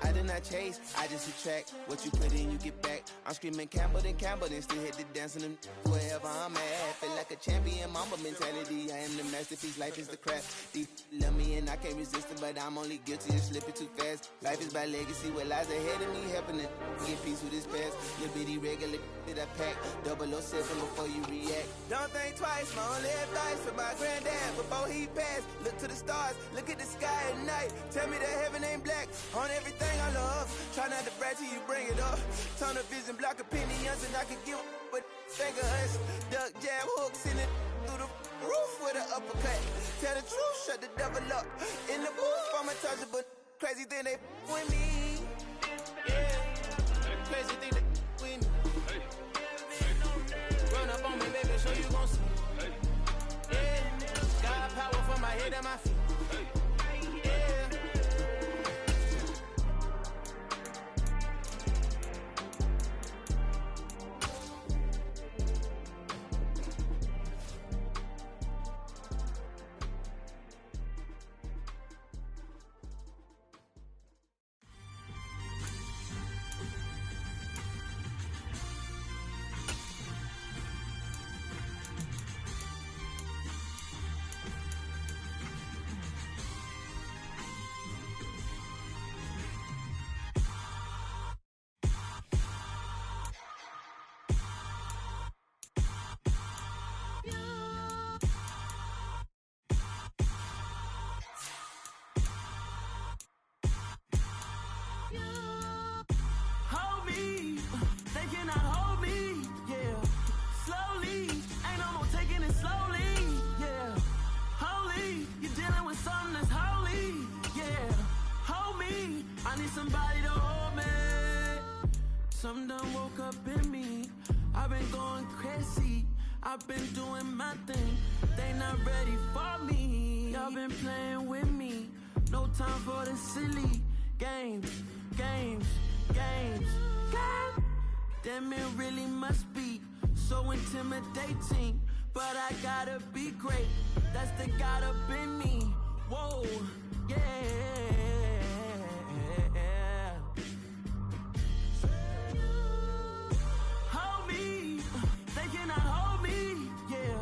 I did not chase, I just attract. What you put in, you get back. I'm screaming Campbell, then still hit the dance and them wherever I'm at. Feel like a champion, mamba mentality. I am the masterpiece, life is the crap. Deep love me and I can't resist it, but I'm only guilty of slipping too fast. Life is by legacy, what lies ahead of me, helping to get peace with this past. Little bitty regular that I pack, 007 before you react. Don't think twice, my only advice for my granddad before he passed. Look to the stars, look at the sky at night. Tell me that heaven ain't black on everything I love. Try not to brag till you bring it up. Turn the vision, block opinions, and I can give but finger us. Duck jab hooks in it through the roof with an uppercut. Tell the truth, shut the devil up. In the booth, I'm untouchable. Crazy thing they with me. Yeah, crazy thing they with me. Run up on me, baby, so you gon' see. Yeah, God power from my head and my feet. Yeah. Something done woke up in me. I've been going crazy. I've been doing my thing. They not ready for me. Y'all been playing with me. No time for the silly games. Damn, it really must be so intimidating. But I gotta be great. That's the God up in me. Whoa, yeah. Hold me, they cannot hold me, yeah.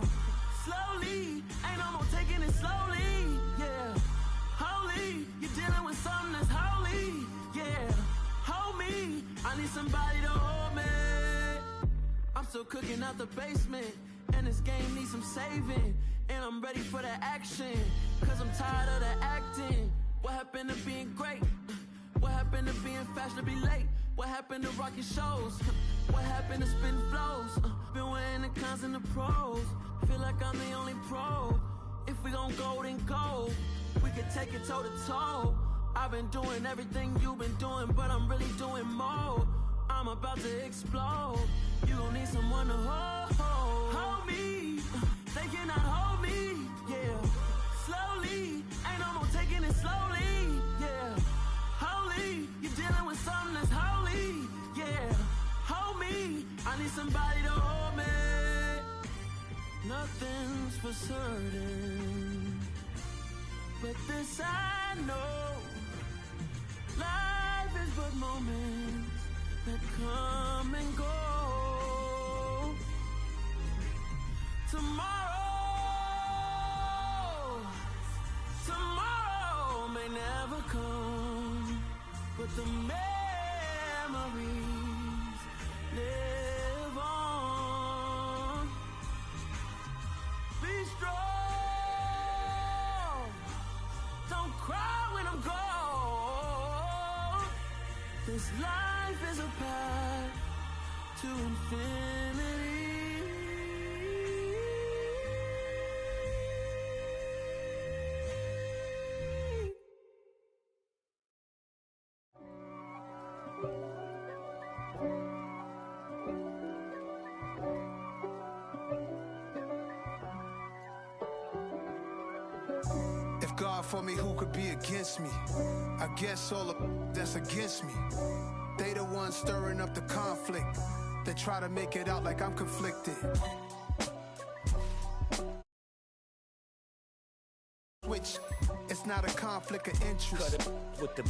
Slowly, ain't no more taking it slowly, yeah. Holy, you're dealing with something that's holy, yeah. Hold me, need somebody to hold me. I'm still cooking out the basement, and this game needs some saving. And I'm ready for the action, cause I'm tired of the acting. What happened to being great? What happened to being fashionably late? What happened to rocking shows? What happened to spitting flows? Been weighing the cons and the pros. Feel like I'm the only pro. If we gon' go, then go. We can take it toe to toe. I've been doing everything you've been doing, but I'm really doing more. I'm about to explode. You gon' need someone to hold me. They cannot hold me, yeah. Slowly, ain't no more taking it slowly, yeah. Holy, you're dealing with something that's holy, yeah. Hold me, I need somebody to hold me. Nothing's for certain, but this I know. Life is but moments that come and go. Tomorrow may never come, but the memories live on. Be strong, don't cry when I'm gone. This life is a path to infinity. If God for me, who could be against me? I guess all the that's against me. They the ones stirring up the conflict. They try to make it out like I'm conflicted. Which, it's not a conflict of interest. Cut it with the